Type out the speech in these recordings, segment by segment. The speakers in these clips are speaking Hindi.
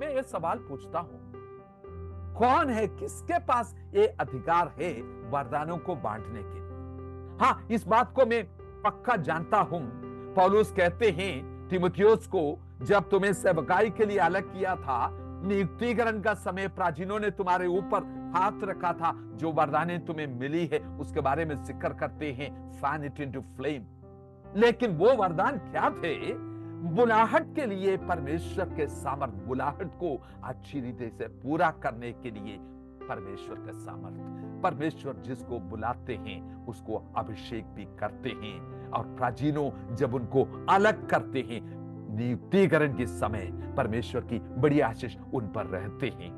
मैं ये सवाल पूछता हूं, कौन है, किसके पास ये अधिकार है वरदानों को बांटने के लिए? हाँ, इस बात को मैं पक्का जानता हूं। पौलुस कहते हैं तीमुथियुस को, जब तुम्हें सेवकाई के लिए अलग किया था, नियुक्तिकरण का समय प्राचीनों ने तुम्हारे ऊपर हाथ रखा था, जो वरदानें तुम्हें मिली है उसके बारे में जिक्र करते हैं, फैन इट इनटू फ्लेम। लेकिन वो वरदान क्या थे? बुलाहट के लिए परमेश्वर के सामर्थ, बुलाहट को अच्छी रीति से पूरा करने के लिए परमेश्वर का सामर्थ। परमेश्वर जिसको बुलाते हैं उसको अभिषेक भी करते हैं, और प्राचीनों जब उनको अलग करते हैं नियुक्तिकरण के समय, परमेश्वर की बड़ी आशीष उन पर रहते हैं।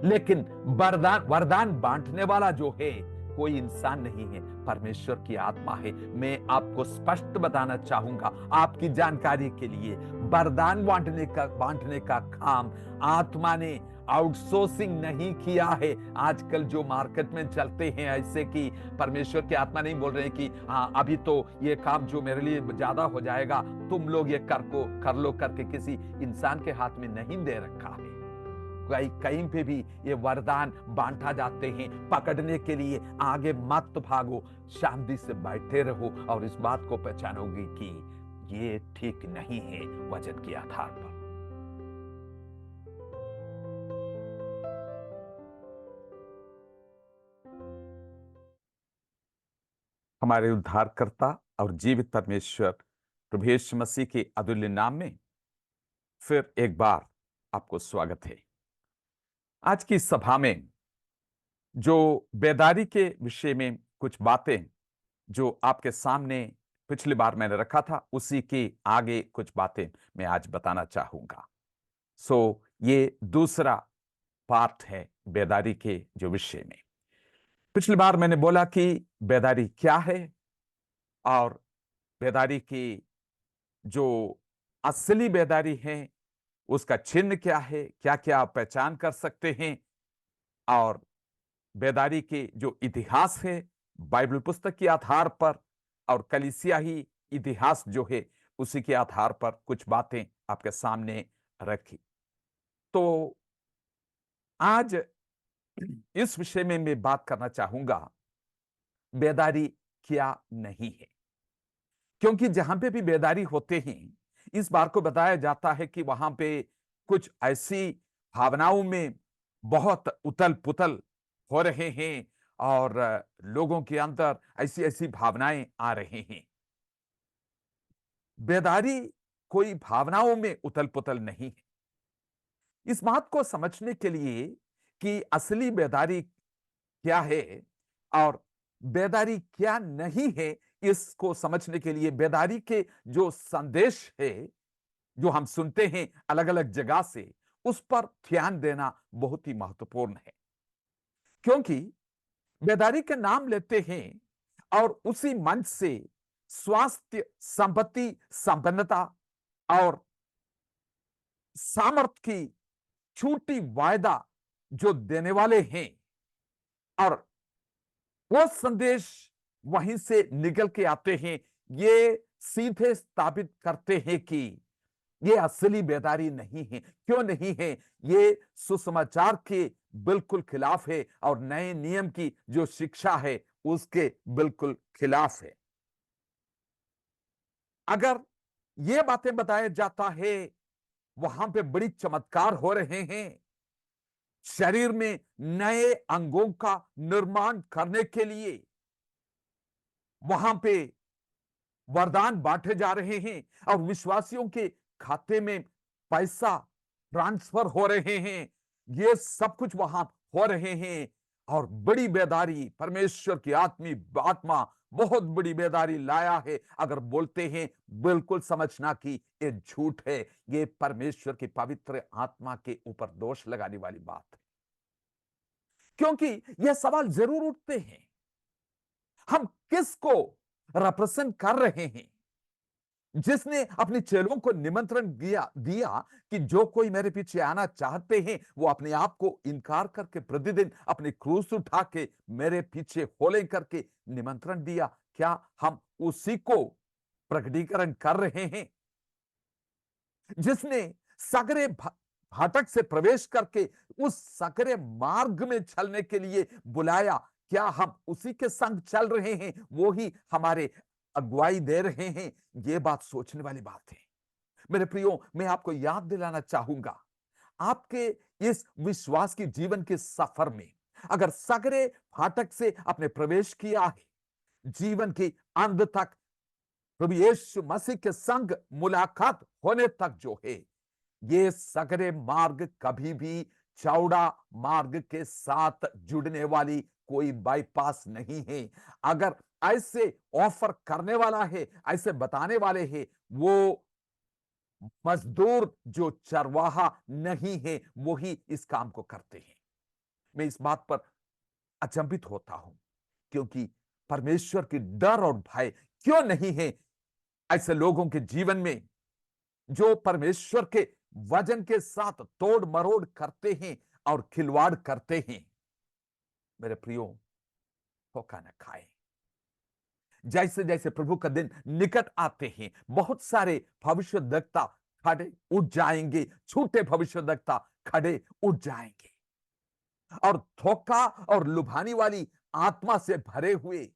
लेकिन वरदान वरदान बांटने वाला जो है कोई इंसान नहीं है, परमेश्वर की आत्मा है। मैं आपको स्पष्ट बताना चाहूंगा आपकी जानकारी के लिए, वरदान बांटने का काम आत्मा ने आउटसोर्सिंग नहीं किया है। आजकल जो मार्केट में चलते हैं ऐसे कि परमेश्वर की आत्मा नहीं बोल रहे हैं कि हाँ अभी तो ये काम जो मेरे लिए ज्यादा हो जाएगा, तुम लोग ये कर लो करके किसी इंसान के हाथ में नहीं दे रखा है। कहीं पे भी ये वरदान बांटा जाते हैं, पकड़ने के लिए आगे मत भागो, शांति से बैठे रहो और इस बात को पहचानोगे कि ये ठीक नहीं है वचन के आधार पर। हमारे उद्धारकर्ता और जीवित परमेश्वर प्रभु यीशु मसीह के अतुल्य नाम में फिर एक बार आपको स्वागत है। आज की सभा में जो बेदारी के विषय में कुछ बातें जो आपके सामने पिछली बार मैंने रखा था, उसी के आगे कुछ बातें मैं आज बताना चाहूंगा। ये दूसरा पार्ट है बेदारी के जो विषय में। पिछली बार मैंने बोला कि बेदारी क्या है और बेदारी की जो असली बेदारी है उसका चिन्ह क्या है, क्या क्या आप पहचान कर सकते हैं, और बेदारी के जो इतिहास है बाइबल पुस्तक के आधार पर और कलीसिया ही इतिहास जो है उसी के आधार पर कुछ बातें आपके सामने रखी। तो आज इस विषय में मैं बात करना चाहूंगा बेदारी क्या नहीं है, क्योंकि जहां पे भी बेदारी होते हैं इस बार को बताया जाता है कि वहां पे कुछ ऐसी भावनाओं में बहुत उथल पुथल हो रहे हैं और लोगों के अंदर ऐसी ऐसी भावनाएं आ रहे हैं। बेदारी कोई भावनाओं में उथल पुथल नहीं है। इस बात को समझने के लिए कि असली बेदारी क्या है और बेदारी क्या नहीं है, इसको समझने के लिए बेदारी के जो संदेश है जो हम सुनते हैं अलग अलग जगह से, उस पर ध्यान देना बहुत ही महत्वपूर्ण है। क्योंकि बेदारी के नाम लेते हैं और उसी मंच से स्वास्थ्य, संपत्ति, संपन्नता और सामर्थ की झूठी वायदा जो देने वाले हैं, और वो संदेश वहीं से निकल के आते हैं, ये सीधे स्थापित करते हैं कि ये असली बेदारी नहीं है। क्यों नहीं है? ये सुसमाचार के बिल्कुल खिलाफ है और नए नियम की जो शिक्षा है उसके बिल्कुल खिलाफ है। अगर ये बातें बताया जाता है वहां पे बड़ी चमत्कार हो रहे हैं, शरीर में नए अंगों का निर्माण करने के लिए वहां पे वरदान बांटे जा रहे हैं और विश्वासियों के खाते में पैसा ट्रांसफर हो रहे हैं, ये सब कुछ वहां हो रहे हैं। और बड़ी बेदारी, परमेश्वर की आत्मा बहुत बड़ी बेदारी लाया है। अगर बोलते हैं बिल्कुल समझना कि ये झूठ है, ये परमेश्वर की पवित्र आत्मा के ऊपर दोष लगाने वाली बात है। क्योंकि यह सवाल जरूर उठते हैं, हम किसको रिप्रेजेंट कर रहे हैं? जिसने अपने चेलों को निमंत्रण दिया कि जो कोई मेरे पीछे आना चाहते हैं वो अपने आप को इनकार करके प्रतिदिन अपने क्रूस उठा के मेरे पीछे हो ले करके निमंत्रण दिया। क्या हम उसी को प्रकटीकरण कर रहे हैं जिसने सगरे फाटक से प्रवेश करके उस सकरे मार्ग में चलने के लिए बुलाया, क्या हम उसी के संग चल रहे हैं, वो ही हमारे अगुवाई दे रहे हैं? ये बात सोचने वाली बात है। मेरे प्रियो, मैं आपको याद दिलाना चाहूंगा, आपके इस विश्वास की जीवन के सफर में अगर सगरे फाटक से आपने प्रवेश किया है, जीवन के अंत तक प्रभु यीशु मसीह के संग मुलाकात होने तक जो है, ये सगरे मार्ग कभी भी चौड़ा मार्ग के साथ जुड़ने वाली कोई बाईपास नहीं है। अगर ऐसे ऑफर करने वाला है, ऐसे बताने वाले हैं, वो मजदूर जो चरवाहा नहीं है, वो ही इस काम को करते हैं। मैं इस बात पर अचंभित होता हूं, क्योंकि परमेश्वर की डर और भय क्यों नहीं है ऐसे लोगों के जीवन में, जो परमेश्वर के वचन के साथ तोड़ मरोड़ करते हैं और खिलवाड़ करते हैं। मेरे प्रियो, धोखा न खाए। जैसे जैसे प्रभु का दिन निकट आते हैं, बहुत सारे भविष्यद्वक्ता खड़े उठ जाएंगे, झूठे भविष्यद्वक्ता खड़े उठ जाएंगे और धोखा और लुभाने वाली आत्मा से भरे हुए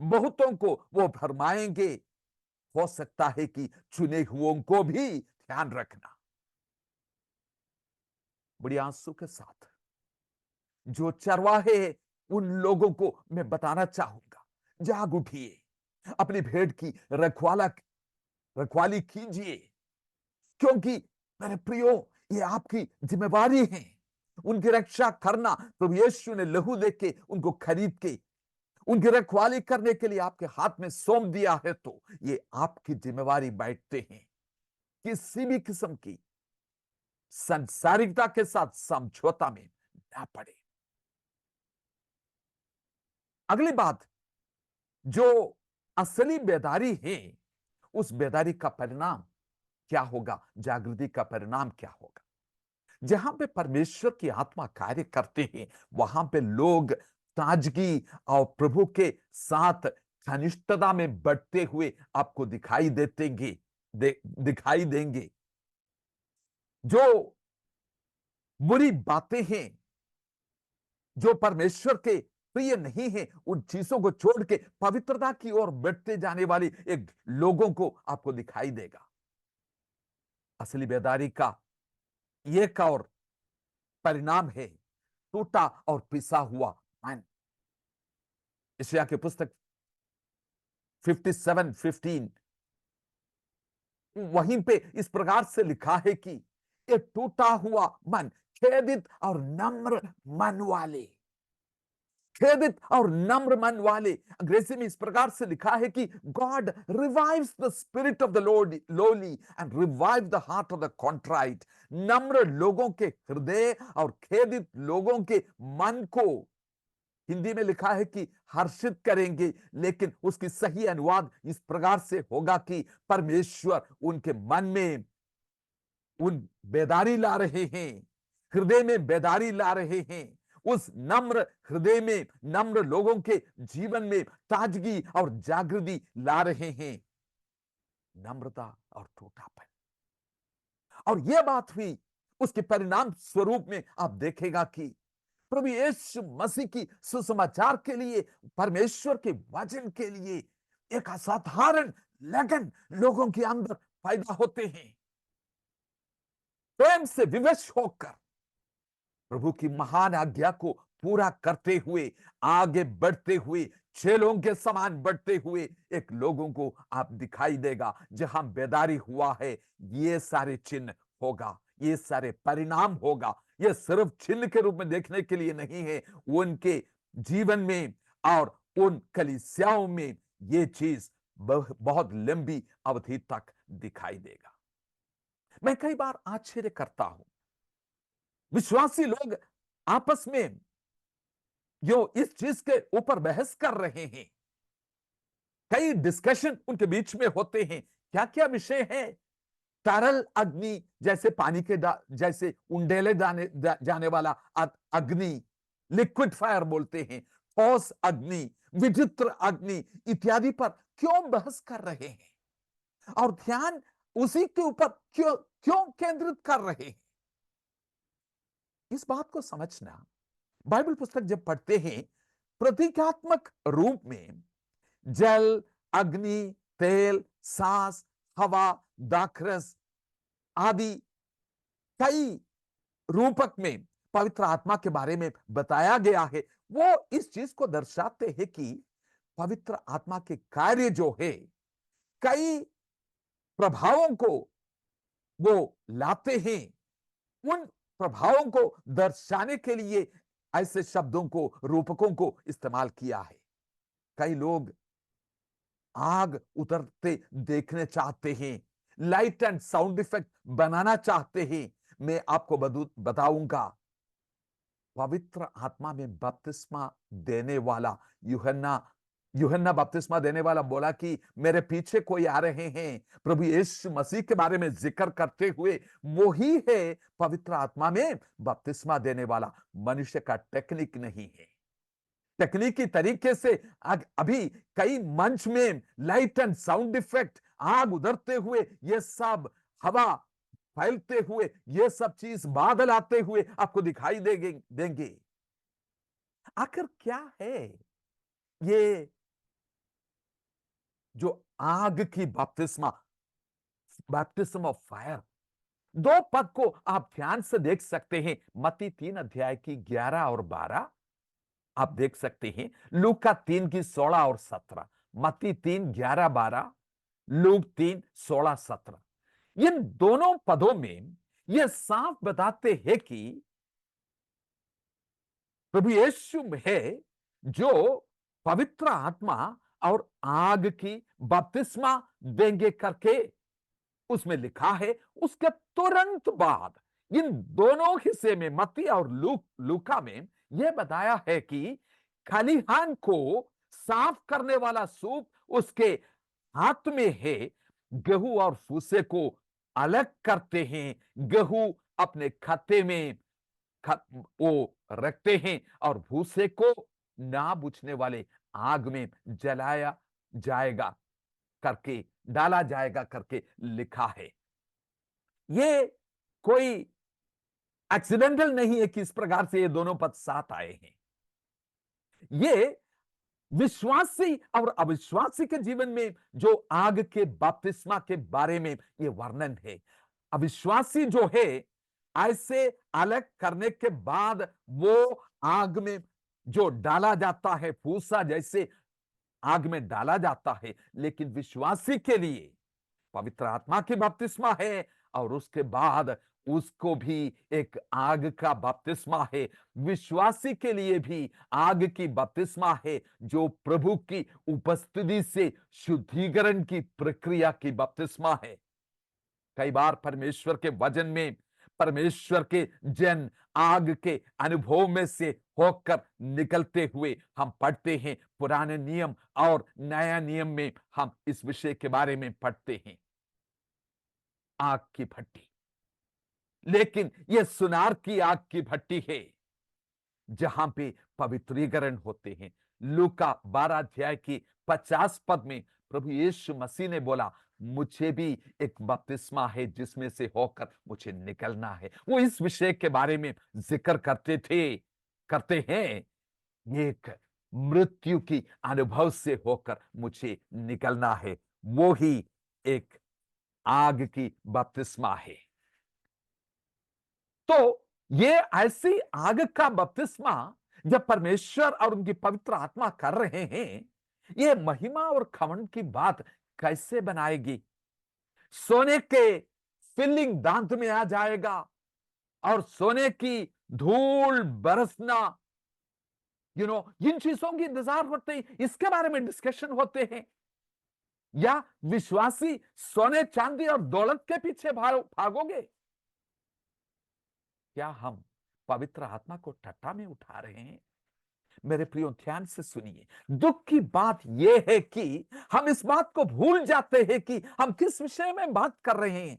बहुतों को वो भरमाएंगे। हो सकता है कि चुने हुओं को भी ध्यान रखना। बड़ी आंसू के साथ जो चरवाहे हैं, उन लोगों को मैं बताना चाहूंगा, जाग उठिए, अपनी भेड़ की रखवाली कीजिए, क्योंकि मेरे प्रियो, ये आपकी जिम्मेवारी है उनकी रक्षा करना। प्रभु यीशु ने लहू देके उनको खरीद के उनकी रखवाली करने के लिए आपके हाथ में सौंप दिया है, तो ये आपकी जिम्मेवारी बैठते हैं। किसी भी किस्म की संसारिकता के साथ समझौता में ना पड़े। अगली बात, जो असली बेदारी है, उस बेदारी का परिणाम क्या होगा? जागृति का परिणाम क्या होगा? जहां पे परमेश्वर की आत्मा कार्य करते हैं, वहां पे लोग ताजगी और प्रभु के साथ घनिष्ठता में बढ़ते हुए आपको दिखाई देंगे। जो बुरी बातें हैं, जो परमेश्वर के प्रिय नहीं है, उन चीजों को छोड़ के पवित्रता की ओर बढ़ते जाने वाली एक लोगों को आपको दिखाई देगा। असली बेदारी का एक और परिणाम है टूटा और पिसा हुआ मन। यशायाह की पुस्तक 57:15 वहीं पे इस प्रकार से लिखा है कि ये टूटा हुआ मन, खेदित और नम्र मन वाले, खेदित और नम्र मन वाले। अंग्रेजी में इस प्रकार से लिखा है कि God revives the spirit of the lolly and revive the heart of the contrite. नम्र लोगों के हृदय और खेदित लोगों के मन को हिंदी में लिखा है कि हर्षित करेंगे, लेकिन उसकी सही अनुवाद इस प्रकार से होगा कि परमेश्वर उनके मन में उन बेदारी ला रहे हैं, हृदय में बेदारी ला रहे हैं। उस नम्र हृदय में, नम्र लोगों के जीवन में ताजगी और जागृति ला रहे हैं, नम्रता और टूटापन। और यह बात हुई, उसके परिणाम स्वरूप में आप देखेगा कि प्रभु यीशु मसीह की सुसमाचार के लिए, परमेश्वर के वचन के लिए एक असाधारण लगन लोगों के अंदर पैदा होते हैं। प्रेम से विवश होकर प्रभु की महान आज्ञा को पूरा करते हुए, आगे बढ़ते हुए, चेलों के समान बढ़ते हुए एक लोगों को आप दिखाई देगा। जहां बेदारी हुआ है, ये सारे चिन्ह होगा, ये सारे परिणाम होगा। ये सिर्फ चिन्ह के रूप में देखने के लिए नहीं है, उनके जीवन में और उन कलीसियाओं में ये चीज बहुत लंबी अवधि तक दिखाई देगा। मैं कई बार आश्चर्य करता हूं, विश्वासी लोग आपस में जो इस चीज के ऊपर बहस कर रहे हैं, कई डिस्कशन उनके बीच में होते हैं। क्या क्या विषय है? तरल अग्नि, जैसे पानी के जैसे उंडेले जाने वाला अग्नि, लिक्विड फायर बोलते हैं, ठोस अग्नि, विचित्र अग्नि इत्यादि पर क्यों बहस कर रहे हैं और ध्यान उसी के ऊपर क्यों क्यों केंद्रित कर रहे हैं? इस बात को समझना, बाइबल पुस्तक जब पढ़ते हैं, प्रतीकात्मक रूप में जल, अग्नि, तेल, सांस, हवा, दाखरस आदि कई रूपक में पवित्र आत्मा के बारे में बताया गया है। वो इस चीज को दर्शाते हैं कि पवित्र आत्मा के कार्य जो है, कई प्रभावों को वो लाते हैं। उन प्रभावों को दर्शाने के लिए ऐसे शब्दों को, रूपकों को इस्तेमाल किया है। कई लोग आग उतरते देखने चाहते हैं, लाइट एंड साउंड इफेक्ट बनाना चाहते हैं। मैं आपको बताऊंगा, पवित्र आत्मा में बपतिस्मा देने वाला यूहन्ना यूहन्ना बपतिस्मा देने वाला बोला कि मेरे पीछे कोई आ रहे हैं, प्रभु यीशु मसीह के बारे में जिक्र करते हुए, वो ही है पवित्र आत्मा में बपतिस्मा देने वाला। मनुष्य का टेक्निक नहीं है। तकनीकी तरीके से अभी कई मंच में लाइट एंड साउंड इफेक्ट, आग उधरते हुए, ये सब हवा फैलते हुए, ये सब चीज बादल आते हुए आपको दिखाई देंगे। आखिर क्या है ये जो आग की बपतिस्मा, बैप्टिज्म ऑफ फायर? दो पद को आप ध्यान से देख सकते हैं, मत्ती 3 अध्याय की 11 और 12 आप देख सकते हैं, लूका 3 की 16 और 17, मत्ती 3 11 12, लूक 3 16 17। इन दोनों पदों में यह साफ बताते हैं कि प्रभु यीशु है जो पवित्र आत्मा और आग की बपतिस्मा देंगे करके उसमें लिखा है। उसके तुरंत बाद इन दोनों हिस्से में, मत्ती और लूका में, यह बताया है कि खलिहान को साफ करने वाला सूप उसके हाथ में है। गेहूं और फूसे को अलग करते हैं। गेहूं अपने खत्ते में वो रखते हैं और भूसे को ना बुझने वाले आग में जलाया जाएगा करके, डाला जाएगा करके लिखा है। ये कोई एक्सीडेंटल नहीं है कि इस प्रकार से ये दोनों पद साथ आए हैं। ये विश्वासी और अविश्वासी के जीवन में जो आग के बपतिस्मा के बारे में ये वर्णन है। अविश्वासी जो है, ऐसे अलग करने के बाद वो आग में जो डाला जाता है, फूसा जैसे आग में डाला जाता है। लेकिन विश्वासी के लिए पवित्र आत्मा की बपतिस्मा है और उसके बाद उसको भी एक आग का बपतिस्मा है। विश्वासी के लिए भी आग की बपतिस्मा है, जो प्रभु की उपस्थिति से शुद्धिकरण की प्रक्रिया की बपतिस्मा है। कई बार परमेश्वर के वचन में परमेश्वर के जन आग के अनुभव में से होकर निकलते हुए हम पढ़ते हैं। पुराने नियम और नया नियम में हम इस विषय के बारे में पढ़ते हैं, आग की भट्टी। लेकिन यह सुनार की आग की भट्टी है जहां पे पवित्रीकरण होते हैं। लूका 12 अध्याय की 50 पद में प्रभु यीशु मसीह ने बोला, मुझे भी एक बपतिस्मा है जिसमें से होकर मुझे निकलना है। वो इस विषय के बारे में जिक्र करते हैं, एक मृत्यु की अनुभव से होकर मुझे निकलना है। वो ही एक आग की बपतिस्मा है। तो ये ऐसी आग का बपतिस्मा जब परमेश्वर और उनकी पवित्र आत्मा कर रहे हैं, ये महिमा और खमंड की बात कैसे बनाएगी? सोने के फिलिंग दांत में आ जाएगा और सोने की धूल बरसना, इन चीजों की इंतजार होते हैं, इसके बारे में डिस्कशन होते हैं। या विश्वासी सोने चांदी और दौलत के पीछे भागोगे? क्या हम पवित्र आत्मा को ठट्ठा में उठा रहे हैं? मेरे प्रियो, ध्यान से सुनिए। दुख की बात यह है कि हम इस बात को भूल जाते हैं कि हम किस विषय में बात कर रहे हैं।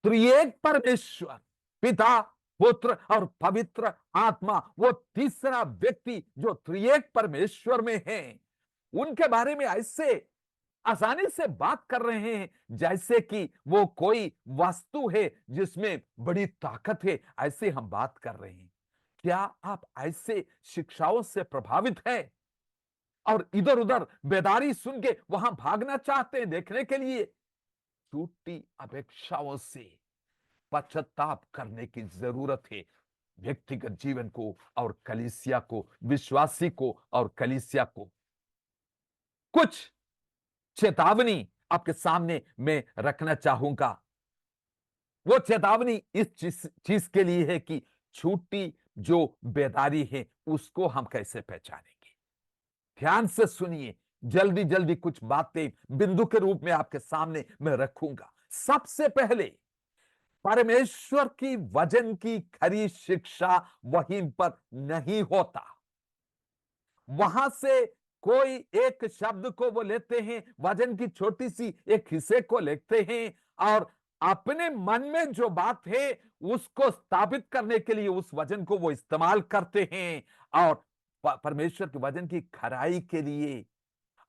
त्रिएक परमेश्वर, पिता, पुत्र और पवित्र आत्मा, वो तीसरा व्यक्ति जो त्रिएक परमेश्वर में है, उनके बारे में ऐसे आसानी से बात कर रहे हैं जैसे कि वो कोई वस्तु है जिसमें बड़ी ताकत है, ऐसे हम बात कर रहे हैं। क्या आप ऐसे शिक्षाओं से प्रभावित हैं और इधर उधर बेदारी सुन के वहां भागना चाहते हैं देखने के लिए? टूटी अपेक्षाओं से पश्चाताप करने की जरूरत है, व्यक्तिगत जीवन को और कलीसिया को, विश्वासी को और कलीसिया को। कुछ चेतावनी आपके सामने मैं रखना चाहूंगा। वो चेतावनी इस चीज के लिए है कि छूटी जो बेदारी है उसको हम कैसे पहचानेंगे। ध्यान से सुनिए, जल्दी जल्दी कुछ बातें बिंदु के रूप में आपके सामने मैं रखूंगा। सबसे पहले, परमेश्वर की वचन की खरी शिक्षा वहीं पर नहीं होता। वहां से कोई एक शब्द को वो लेते हैं, वचन की छोटी सी एक हिस्से को लेते हैं और अपने मन में जो बात है उसको स्थापित करने के लिए उस वचन को वो इस्तेमाल करते हैं। और परमेश्वर के वचन की खराई के लिए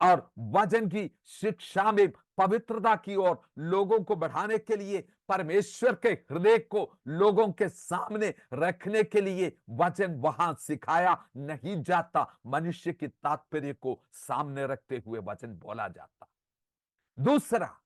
और वचन की शिक्षा में पवित्रता की ओर लोगों को बढ़ाने के लिए, परमेश्वर के हृदय को लोगों के सामने रखने के लिए वचन वहां सिखाया नहीं जाता। मनुष्य की तात्पर्य को सामने रखते हुए वचन बोला जाता। दूसरा,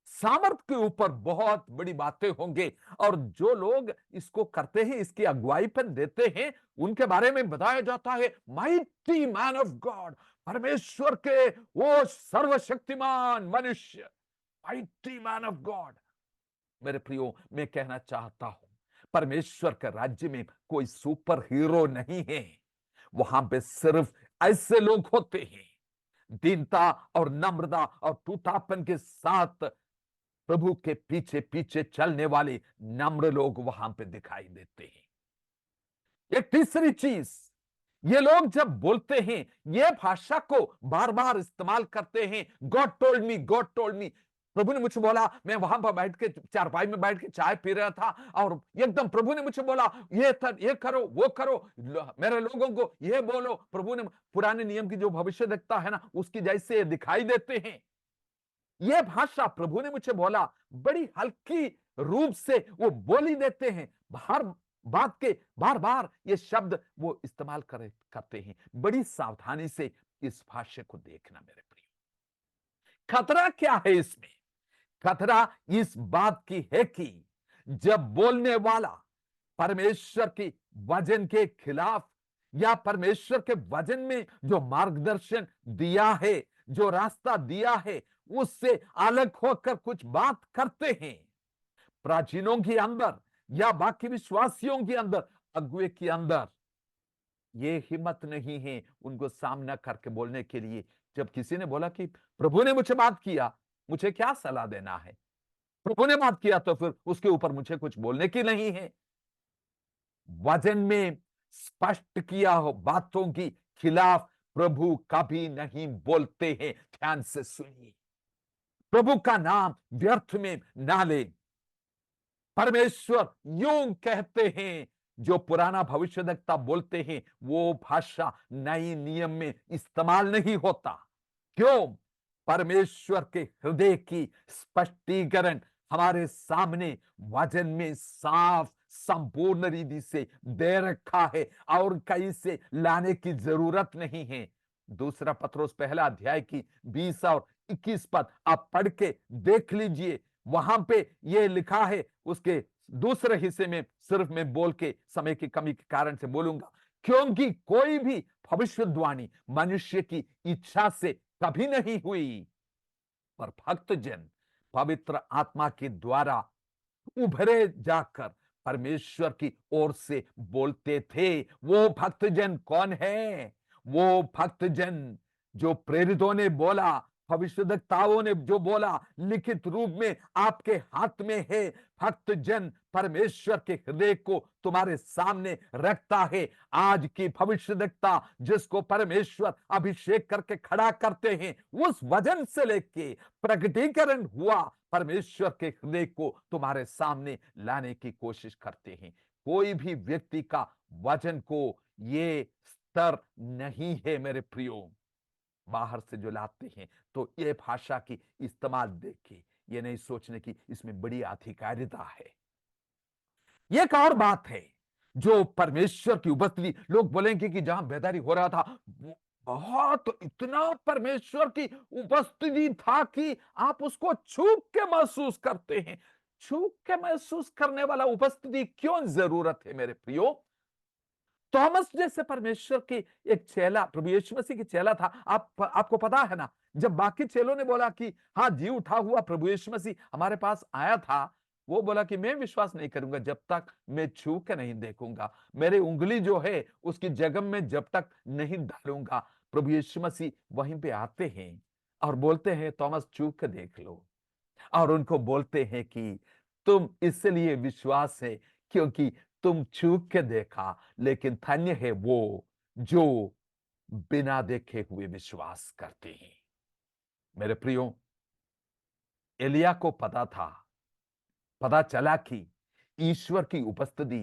सामर्थ के ऊपर बहुत बड़ी बातें होंगे और जो लोग इसको करते हैं, इसकी अगुवाई पर देते हैं, उनके बारे में बताया जाता है माइटी मैन ऑफ गॉड, परमेश्वर के वो सर्वशक्तिमान मनुष्य, माइटी मैन ऑफ गॉड। मेरे प्रियो, मैं कहना चाहता हूं, परमेश्वर के राज्य में कोई सुपर हीरो नहीं है। वहां पे सिर्फ ऐसे लोग होते हैं, दीनता और नम्रता और टूटापन के साथ प्रभु के पीछे पीछे चलने वाले नम्र लोग वहां पे दिखाई देते हैं। एक तीसरी चीज, ये लोग जब बोलते हैं, ये भाषा को बार बार इस्तेमाल करते हैं, God told me, God told me. प्रभु ने मुझे बोला, मैं वहां पर बैठ के चारपाई में बैठ के चाय पी रहा था और एकदम प्रभु ने मुझे बोला ये करो, वो करो, मेरे लोगों को ये बोलो। प्रभु ने पुराने नियम की जो भविष्य देखता है ना, उसकी जैसे दिखाई देते हैं। यह भाषा प्रभु ने मुझे बोला, बड़ी हल्की रूप से वो बोली देते हैं। हर बात के बार बार ये शब्द वो इस्तेमाल करते हैं। बड़ी सावधानी से इस भाष्य को देखना मेरे प्रिय। खतरा क्या है इसमें? खतरा इस बात की है कि जब बोलने वाला परमेश्वर की वचन के खिलाफ या परमेश्वर के वचन में जो मार्गदर्शन दिया है, जो रास्ता दिया है, उससे अलग होकर कुछ बात करते हैं, प्राचीनों के अंदर या बाकी विश्वासियों के अंदर, अगुए के अंदर ये हिम्मत नहीं है उनको सामना करके बोलने के लिए। जब किसी ने बोला कि प्रभु ने मुझे बात किया, मुझे क्या सलाह देना है, प्रभु ने बात किया तो फिर उसके ऊपर मुझे कुछ बोलने की नहीं है। वचन में स्पष्ट किया हो बातों की खिलाफ प्रभु कभी नहीं बोलते हैं। ध्यान से सुनिए, प्रभु का नाम व्यर्थ में ना ले। परमेश्वर यूं कहते हैं, जो पुराना भविष्यद्वक्ता बोलते हैं वो भाषा नई नियम में इस्तेमाल नहीं होता। क्यों? परमेश्वर के हृदय की स्पष्टीकरण हमारे सामने वचन में साफ संपूर्ण रीति से दे रखा है और कहीं से लाने की जरूरत नहीं है। दूसरा पत्रोस पहला अध्याय की 20 और 21 पद आप पढ़ के देख लीजिए। वहां पे ये लिखा है, उसके दूसरे हिस्से में सिर्फ मैं बोल के समय की कमी के कारण से बोलूंगा, क्योंकि कोई भी भविष्यवाणी मनुष्य की इच्छा से कभी नहीं हुई, पर भक्तजन पवित्र आत्मा के द्वारा उभरे जाकर परमेश्वर की ओर से बोलते थे। वो भक्तजन कौन है? वो भक्तजन जो प्रेरितों ने बोला, भविष्यद्वक्ताओं ने जो बोला, लिखित रूप में आपके हाथ में है। भक्तजन परमेश्वर के हृदय को तुम्हारे सामने रखता है। आज की भविष्यद्वक्ता जिसको परमेश्वर अभिषेक करके खड़ा करते हैं, उस वचन से लेके प्रकटीकरण हुआ परमेश्वर के हृदय को तुम्हारे सामने लाने की कोशिश करते हैं। कोई भी व्यक्ति का वचन को ये स्तर नहीं है मेरे प्रियो। बाहर से जो लाते हैं, तो ये भाषा की इस्तेमाल देख के ये नहीं सोचने की इसमें बड़ी आधिकारिता है। ये एक और बात है, जो परमेश्वर की उपस्थिति, लोग बोलेंगे कि जहां बेदारी हो रहा था वो बहुत इतना परमेश्वर की उपस्थिति था कि आप उसको छू के महसूस करते हैं। छू के महसूस करने वाला उपस्थिति क्यों जरूरत है मेरे प्रियो? थॉमस जैसे परमेश्वर की एक चेला, प्रभु यीशु मसीह की चेला था। आपको पता है ना, जब बाकी चेलों ने बोला कि हाँ जी उठा हुआ प्रभु यीशु मसीह हमारे पास आया था, वो बोला कि मैं विश्वास नहीं करूंगा जब तक मैं छू के नहीं देखूंगा, मेरी उंगली जो है उसकी जगह में जब तक नहीं डालूंगा। प्रभु यीशु मसीह वहीं पे आते हैं और बोलते हैं थॉमस छू के देख लो, और उनको बोलते हैं कि तुम इसलिए विश्वास है क्योंकि तुम छू के देखा, लेकिन धन्य है वो जो बिना देखे हुए विश्वास करते हैं। मेरे प्रियो, एलिया को पता चला कि ईश्वर की उपस्थिति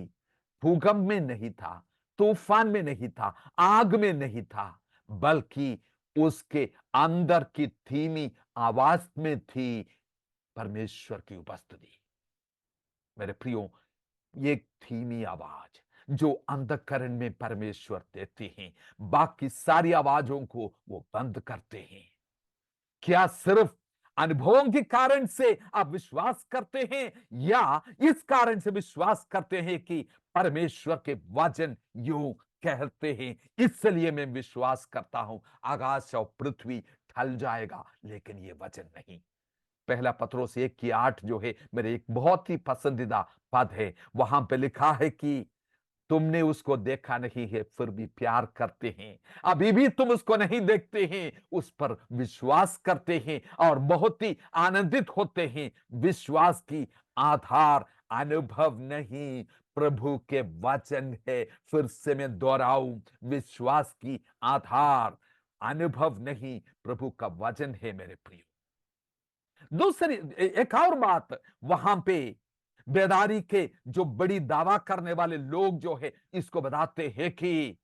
भूकंप में नहीं था, तूफान में नहीं था, आग में नहीं था, बल्कि उसके अंदर की धीमी आवाज में थी परमेश्वर की उपस्थिति। मेरे प्रियो, ये धीमी आवाज जो अंधकरण में परमेश्वर देते हैं, बाकी सारी आवाजों को वो बंद करते हैं। क्या सिर्फ अनुभवों के कारण से आप विश्वास करते हैं, या इस कारण से विश्वास करते हैं कि परमेश्वर के वचन यूं कहते हैं, इसलिए मैं विश्वास करता हूं आकाश और पृथ्वी टल जाएगा लेकिन ये वचन नहीं। पहला पत्रोस 1:8 जो है मेरे एक बहुत ही पसंदीदा पद है। वहां पे लिखा है कि तुमने उसको देखा नहीं है फिर भी प्यार करते हैं, अभी भी तुम उसको नहीं देखते हैं, उस पर विश्वास करते हैं और बहुत ही आनंदित होते हैं। विश्वास की आधार अनुभव नहीं, प्रभु के वचन है। फिर से मैं दोहराऊं, विश्वास की आधार अनुभव नहीं, प्रभु का वचन है मेरे प्रिय। दूसरी एक और बात, वहां पे बेदारी के जो बड़ी दावा करने वाले लोग जो है इसको बताते हैं कि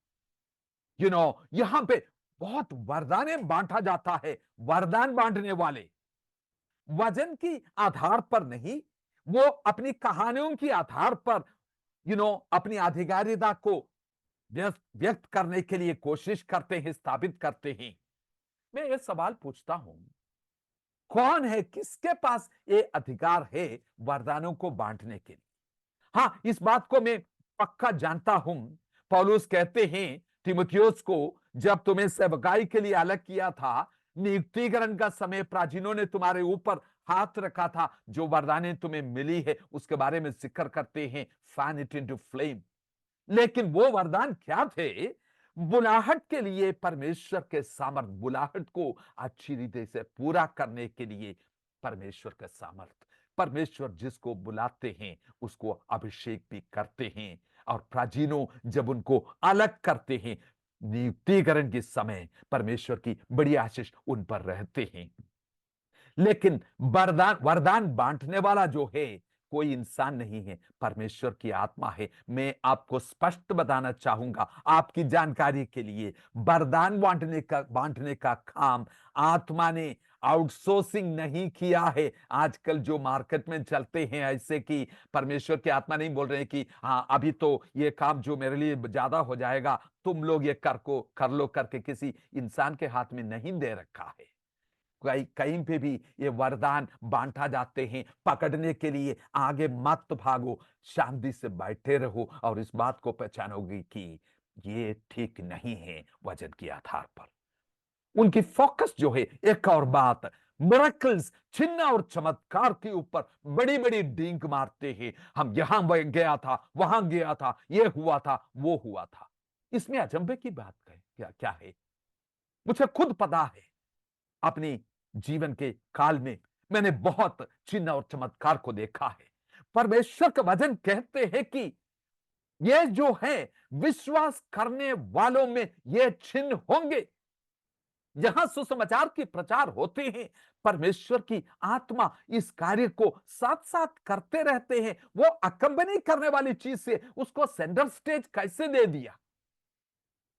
यहां पे बहुत वरदाने बांटा जाता है। वरदान बांटने वाले वजन की आधार पर नहीं, वो अपनी कहानियों की आधार पर अपनी आधिकारिता को व्यक्त करने के लिए कोशिश करते हैं, स्थापित करते हैं। मैं ये सवाल पूछता हूं, कौन है, किसके पास ये अधिकार है वरदानों को बांटने के लिए? हाँ, इस बात को मैं पक्का जानता हूं। पौलुस कहते हैं तीमुथियुस को, जब तुम्हें सेवकाई के लिए अलग किया था, नियुक्तिकरण का समय प्राचीनों ने तुम्हारे ऊपर हाथ रखा था, जो वरदानें तुम्हें मिली है उसके बारे में जिक्र करते हैं, फैन इट इनटू फ्लेम। लेकिन वो वरदान क्या थे? बुलाहट के लिए परमेश्वर के सामर्थ, बुलाहट को अच्छी रीति से पूरा करने के लिए परमेश्वर का सामर्थ। परमेश्वर जिसको बुलाते हैं उसको अभिषेक भी करते हैं, और प्राचीनों जब उनको अलग करते हैं नियुक्तिकरण के समय, परमेश्वर की बड़ी आशीष उन पर रहते हैं। लेकिन वरदान वरदान बांटने वाला जो है कोई इंसान नहीं है, परमेश्वर की आत्मा है। मैं आपको स्पष्ट बताना चाहूंगा आपकी जानकारी के लिए, वरदान बांटने का काम आत्मा ने आउटसोर्सिंग नहीं किया है। आजकल जो मार्केट में चलते हैं ऐसे कि परमेश्वर की आत्मा नहीं बोल रहे हैं कि हाँ अभी तो ये काम जो मेरे लिए ज्यादा हो जाएगा, तुम लोग ये कर लो करके किसी इंसान के हाथ में नहीं दे रखा है। कहीं पे भी ये वरदान बांटा जाते हैं पकड़ने के लिए आगे मत भागो, शांति से बैठे रहो और इस बात को पहचानोगे कि ये ठीक नहीं है वजन के आधार पर। उनकी फोकस जो है, एक और बात, मिरेकल्स, चिन्ह और चमत्कार के ऊपर बड़ी बड़ी डींग मारते हैं। हम यहां गया था, वहां गया था, ये हुआ था, वो हुआ था। इसमें अचंभे की बात क्या क्या है? मुझे खुद पता है, अपनी जीवन के काल में मैंने बहुत चिन्ह और चमत्कार को देखा है। परमेश्वर का वचन कहते हैं कि ये जो है विश्वास करने वालों में ये चिन्ह होंगे। जहां सुसमाचार की प्रचार होते हैं, परमेश्वर की आत्मा इस कार्य को साथ साथ करते रहते हैं। वो अकंपनी करने वाली चीज से उसको सेंटर स्टेज कैसे दे दिया?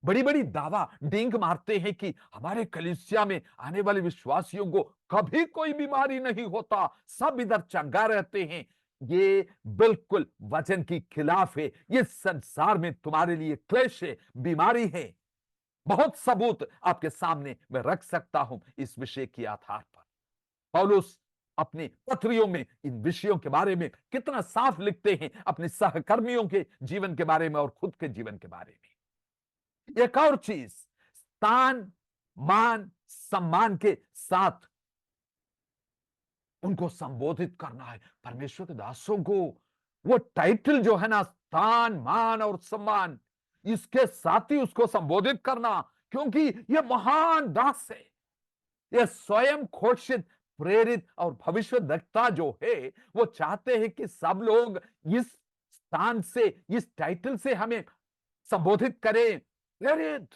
बड़ी बड़ी दावा डींग मारते हैं कि हमारे कलीसिया में आने वाले विश्वासियों को कभी कोई बीमारी नहीं होता, सब इधर चंगा रहते हैं। ये बिल्कुल वचन की खिलाफ है। ये संसार में तुम्हारे लिए क्लेश है, बीमारी है। बहुत सबूत आपके सामने मैं रख सकता हूं इस विषय के आधार पर। पौलुस अपने पत्रियों में इन विषयों के बारे में कितना साफ लिखते हैं, अपने सहकर्मियों के जीवन के बारे में और खुद के जीवन के बारे में। एक और चीज, स्थान मान सम्मान के साथ उनको संबोधित करना है। परमेश्वर के दासों को वो टाइटल जो है ना, स्थान मान और सम्मान, इसके साथ ही उसको संबोधित करना, क्योंकि ये महान दास है। ये स्वयं घोषित, प्रेरित और भविष्यद्वक्ता जो है, वो चाहते हैं कि सब लोग इस स्थान से, इस टाइटल से हमें संबोधित करें। प्रेरित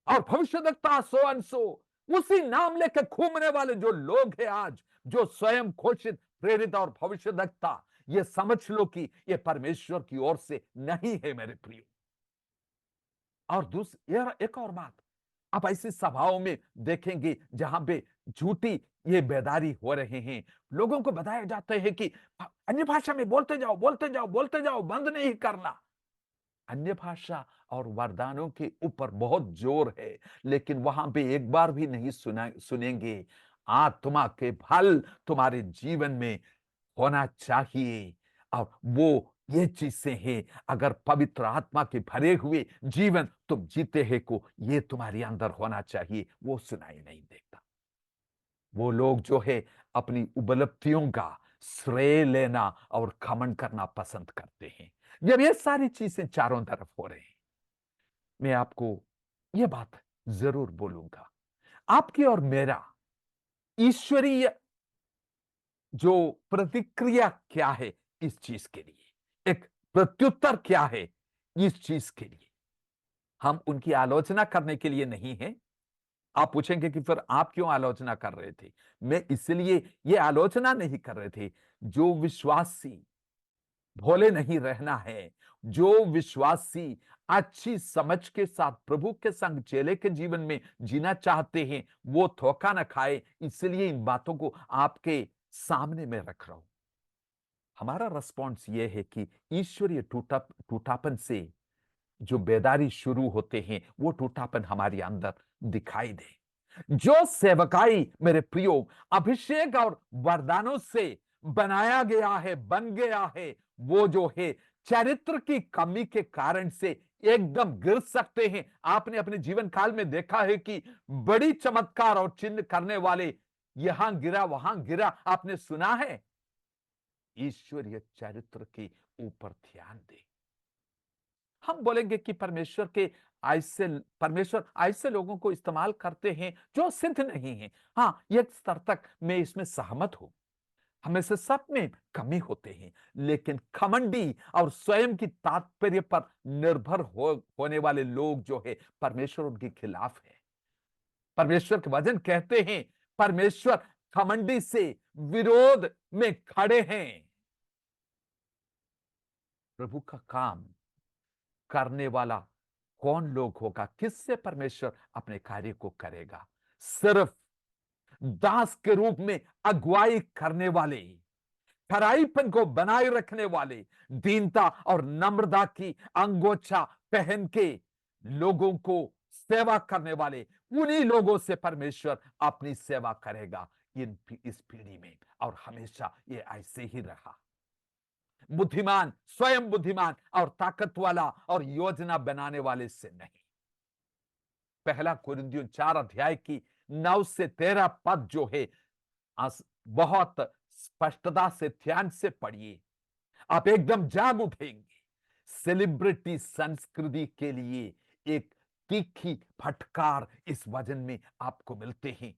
और भविष्यद्वक्ता सो अनसो, उसी नाम लेकर घूमने वाले जो लोग हैं आज, जो स्वयं घोषित, प्रेरित और भविष्यद्वक्ता, ये समझ लो कि ये परमेश्वर की ओर से नहीं है मेरे प्रियो। और दूसरी एक और बात, आप ऐसी सभाओं में देखेंगे जहां पे झूठी ये बेदारी हो रहे हैं। लोगों को बताया जाता है कि अन्य भाषा में बोलते जाओ, बोलते जाओ, बोलते जाओ, बंद नहीं करना। अन्य भाषा और वरदानों के ऊपर बहुत जोर है, लेकिन वहां पे एक बार भी नहीं सुनेंगे आत्मा के फल तुम्हारे जीवन में होना चाहिए। और वो ये चीजें हैं, अगर पवित्र आत्मा के भरे हुए जीवन तुम जीते हैं को, ये तुम्हारे अंदर होना चाहिए, वो सुनाई नहीं देता। वो लोग जो है अपनी उपलब्धियों का श्रेय लेना और घमंड करना पसंद करते हैं। जब ये सारी चीजें चारों तरफ हो रही हैं, मैं आपको ये बात जरूर बोलूंगा, आपकी और मेरा ईश्वरीय जो प्रतिक्रिया क्या है इस चीज के लिए, एक प्रत्युत्तर क्या है इस चीज के लिए। हम उनकी आलोचना करने के लिए नहीं है। आप पूछेंगे कि फिर आप क्यों आलोचना कर रहे थे? मैं इसलिए ये आलोचना नहीं कर रहे थे, जो विश्वासी भोले नहीं रहना है, जो विश्वासी अच्छी समझ के साथ प्रभु के संग चेले के जीवन में जीना चाहते हैं, वो धोखा न खाए, इसलिए इन बातों को आपके सामने में रख रहा हूं। हमारा रिस्पॉन्स ये है कि ईश्वरीय टूटापन से जो बेदारी शुरू होते हैं, वो टूटापन हमारे अंदर दिखाई दे। जो सेवकाई मेरे प्रियो अभिषेक और वरदानों से बनाया गया है, बन गया है, वो जो है चरित्र की कमी के कारण से एकदम गिर सकते हैं। आपने अपने जीवन काल में देखा है कि बड़ी चमत्कार और चिन्ह करने वाले यहां गिरा वहां गिरा, आपने सुना है। ईश्वरीय चरित्र के ऊपर ध्यान दे। हम बोलेंगे कि परमेश्वर ऐसे लोगों को इस्तेमाल करते हैं जो सिद्ध नहीं है। हाँ, एक स्तर तक मैं इसमें सहमत हूं। हमें से सब में कमी होते हैं, लेकिन घमंडी और स्वयं की तात्पर्य पर निर्भर होने वाले लोग जो है, परमेश्वर उनके खिलाफ है। परमेश्वर के वचन कहते हैं, परमेश्वर घमंडी से विरोध में खड़े हैं। प्रभु का काम करने वाला कौन लोग होगा? किससे परमेश्वर अपने कार्य को करेगा? सिर्फ दास के रूप में अगुवाई करने वाले, खराईपन को बनाए रखने वाले, दीनता और नम्रता की अंगोछा पहन के लोगों को सेवा करने वाले, उन्हीं लोगों से परमेश्वर अपनी सेवा करेगा इस पीढ़ी में। और हमेशा ये ऐसे ही रहा। बुद्धिमान, स्वयं बुद्धिमान और ताकत वाला और योजना बनाने वाले से नहीं। पहला कुरिन्थियों 4 अध्याय की 9 से 13 पद जो है, बहुत स्पष्टता से ध्यान से पढ़िए, आप एकदम जाग उठेंगे। सेलिब्रिटी संस्कृति के लिए एक तीखी फटकार इस वचन में आपको मिलते हैं।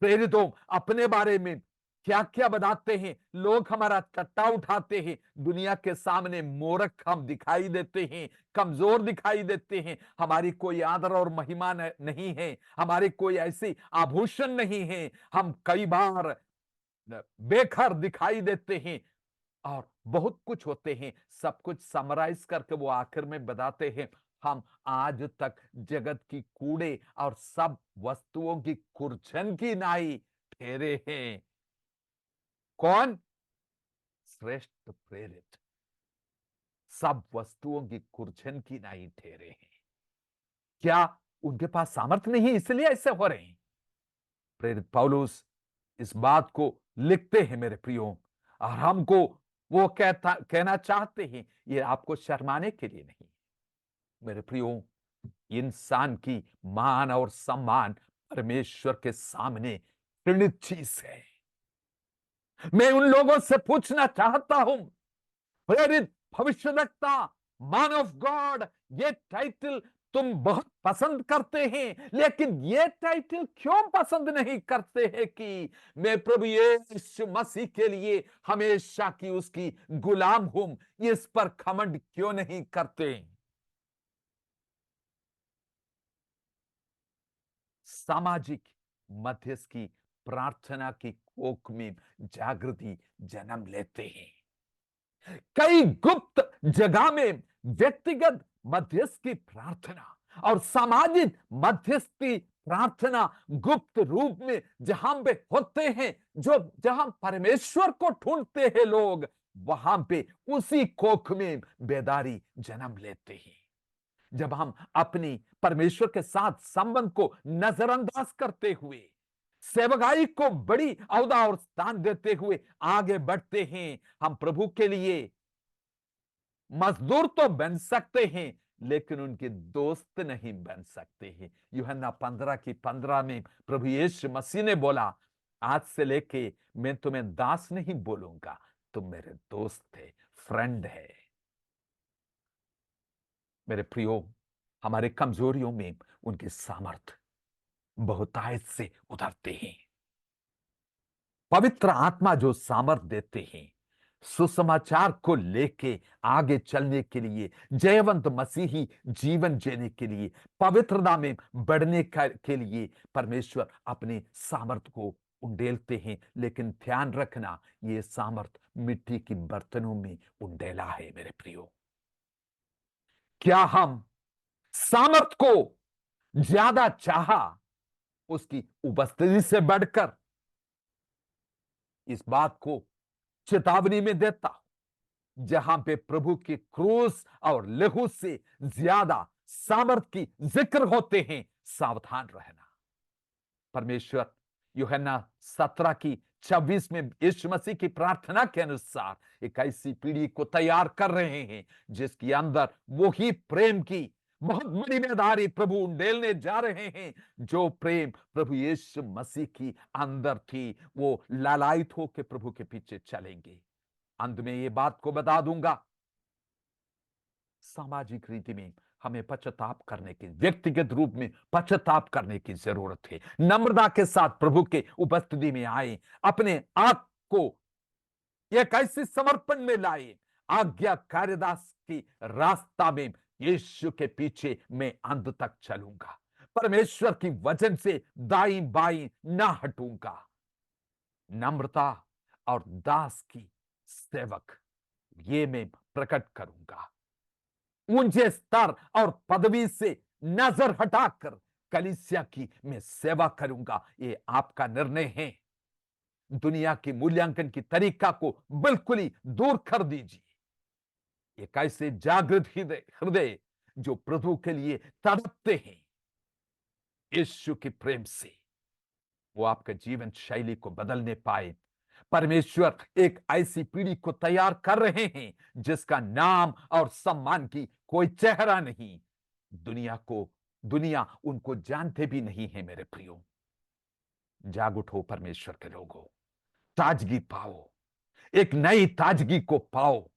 प्रेरितों अपने बारे में क्या क्या बताते हैं, लोग हमारा चट्टा उठाते हैं, दुनिया के सामने मूर्ख हम दिखाई देते हैं, कमजोर दिखाई देते हैं, हमारी कोई आदर और महिमा नहीं है, हमारी कोई ऐसी आभूषण नहीं है, हम कई बार बेघर दिखाई देते हैं और बहुत कुछ होते हैं। सब कुछ समराइज करके वो आखिर में बताते हैं, हम आज तक जगत की कूड़े और सब वस्तुओं की कुर्छन की नाई ठहरे हैं। कौन? श्रेष्ठ प्रेरित सब वस्तुओं की कुर्छन की नाई ठहरे हैं। क्या उनके पास सामर्थ्य नहीं, इसलिए ऐसे हो रहे हैं? प्रेरित पौलुस इस बात को लिखते हैं मेरे प्रियो, और हमको वो कहना चाहते हैं, ये आपको शर्माने के लिए नहीं। मेरे प्रियो, इंसान की मान और सम्मान परमेश्वर के सामने घृणित चीज है। मैं उन लोगों से पूछना चाहता हूं, प्रेरित, भविष्यवक्ता, मैन ऑफ गॉड, ये टाइटल तुम बहुत पसंद करते हैं, लेकिन ये टाइटल क्यों पसंद नहीं करते हैं कि मैं प्रभु यीशु मसीह के लिए हमेशा की उसकी गुलाम हूं? इस पर घमंड क्यों नहीं करते? सामाजिक मध्यस्थ की प्रार्थना की कोख में जागृति जन्म लेते हैं। कई गुप्त जगह में व्यक्तिगत मध्यस्थ की प्रार्थना और सामाजिक मध्यस्थ की प्रार्थना गुप्त रूप में जहां पे होते हैं, जो जहां परमेश्वर को ढूंढते हैं लोग, वहां पे उसी कोख में बेदारी जन्म लेते हैं। जब हम अपनी परमेश्वर के साथ संबंध को नजरअंदाज करते हुए, सेवकाई को बड़ी औदा और स्थान देते हुए आगे बढ़ते हैं, हम प्रभु के लिए मजदूर तो बन सकते हैं, लेकिन उनके दोस्त नहीं बन सकते हैं। यूहन्ना 15:15 में प्रभु यीशु मसीह ने बोला, आज से लेके मैं तुम्हें दास नहीं बोलूंगा, तुम मेरे दोस्त थे, फ्रेंड है। मेरे प्रियो, हमारे कमजोरियों में उनकी सामर्थ बहुतायत से उतरते हैं। पवित्र आत्मा जो सामर्थ देते हैं सुसमाचार को लेके आगे चलने के लिए, जयवंत मसीही जीवन जीने के लिए, पवित्रता में बढ़ने के लिए परमेश्वर अपने सामर्थ को उंडेलते हैं। लेकिन ध्यान रखना, ये सामर्थ मिट्टी की बर्तनों में उंडेला है। मेरे प्रियो, क्या हम सामर्थ को ज्यादा चाहा उसकी उपस्थिति से बढ़कर? इस बात को चेतावनी में देता हूं, जहां पे प्रभु की क्रूस और लहू से ज्यादा सामर्थ की जिक्र होते हैं, सावधान रहना। परमेश्वर यूहन्ना 17:26 में यीशु मसीह की प्रार्थना के अनुसार एक ऐसी पीढ़ी को तैयार कर रहे हैं जिसके अंदर वो ही प्रेम की बहुत बड़ी मेदारी प्रभु उंडेलने जा रहे हैं, जो प्रेम प्रभु यीशु मसीह की अंदर थी। वो लालायित होकर प्रभु के पीछे चलेंगे। अंत में ये बात को बता दूंगा, सामाजिक रीति में हमें पश्चाताप करने की, व्यक्तिगत रूप में पश्चाताप करने की जरूरत है। नम्रता के साथ प्रभु के उपस्थिति में आए, अपने आप को एक ऐसे समर्पण में लाए, आज्ञा कार्यदास की रास्ता में यीशु के पीछे मैं अंत तक चलूंगा, परमेश्वर की वचन से दाईं बाईं ना हटूंगा। नम्रता और दास की सेवक ये मैं प्रकट करूंगा। ऊंचे स्तर और पदवी से नजर हटाकर कलीसिया की मैं सेवा करूंगा, ये आपका निर्णय है। दुनिया की मूल्यांकन की तरीका को बिल्कुल ही दूर कर दीजिए। एक ऐसे जागृत हृदय जो प्रभु के लिए तड़पते हैं यीशु के प्रेम से, वो आपके जीवन शैली को बदलने पाए। परमेश्वर एक ऐसी पीढ़ी को तैयार कर रहे हैं जिसका नाम और सम्मान की कोई चेहरा नहीं। दुनिया उनको जानते भी नहीं है। मेरे प्रियो, जाग उठो परमेश्वर के लोगों, ताजगी पाओ, एक नई ताजगी को पाओ,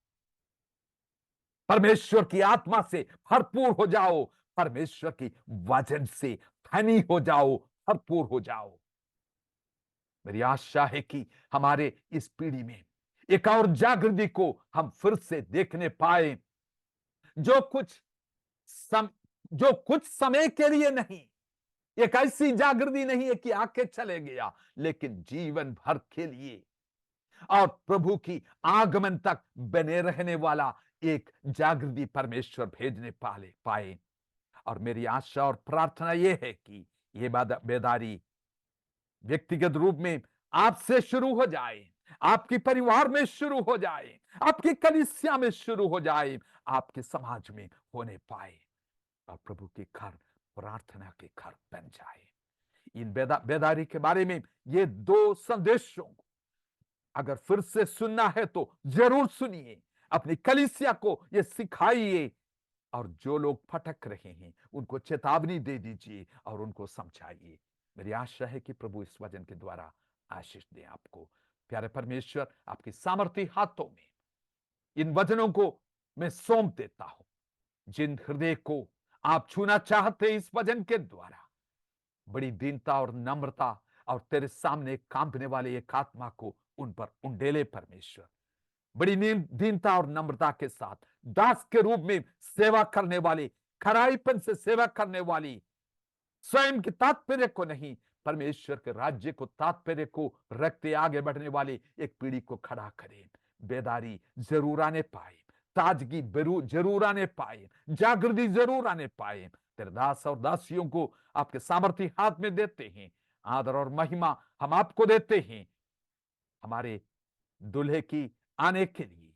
परमेश्वर की आत्मा से भरपूर हो जाओ, परमेश्वर की वचन से धनी हो जाओ, भरपूर हो जाओ। मेरी आशा है कि हमारे इस पीढ़ी में एक और जागृति को हम फिर से देखने पाए, जो कुछ सम, जो कुछ समय के लिए नहीं, एक ऐसी जागृति नहीं है कि आके चले गया, लेकिन जीवन भर के लिए और प्रभु की आगमन तक बने रहने वाला एक जागृति परमेश्वर भेजने पाए। और मेरी आशा और प्रार्थना यह है कि ये बेदारी व्यक्तिगत रूप में आपसे शुरू हो जाए, आपके परिवार में शुरू हो जाए, आपकी कलीसिया में शुरू हो जाए, आपके समाज में होने पाए और प्रभु के घर प्रार्थना के घर बन जाए। इन बेदारी के बारे में ये दो संदेशों को अगर फिर से सुनना है तो जरूर सुनिए, अपनी कलीसिया को ये सिखाइए और जो लोग भटक रहे हैं उनको चेतावनी दे दीजिए और उनको समझाइए। मेरी आशा है कि प्रभु इस वचन के द्वारा आशीष दे आपको। प्यारे परमेश्वर, आपकी सामर्थी हाथों में इन वचनों को मैं सौंप देता हूं। जिन हृदय को आप छूना चाहते इस वचन के द्वारा, बड़ी दीनता और नम्रता और तेरे सामने कांपने वाले एक आत्मा को उन पर उंडेले परमेश्वर। बड़ी दीनता और नम्रता के साथ दास के रूप में सेवा करने वाली, खराईपन से सेवा करने वाली, स्वयं के तात्पर्य को नहीं, परमेश्वर के राज्य को तात्पर्य को रखते आगे बढ़ने वाली एक पीढ़ी को खड़ा करें। बेदारी जरूर आने पाए, ताजगी जरूर आने पाए, जागृति जरूर आने पाए। तेरे दास और दासियों को आपके सामर्थ्य हाथ में देते हैं। आदर और महिमा हम आपको देते हैं। हमारे दुल्हे की आने के लिए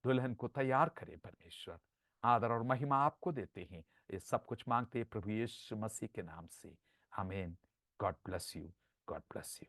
दुल्हन को तैयार करे परमेश्वर। आदर और महिमा आपको देते हैं। ये सब कुछ मांगते हैं प्रभु यीशु मसीह के नाम से, आमीन। God bless you, God bless you.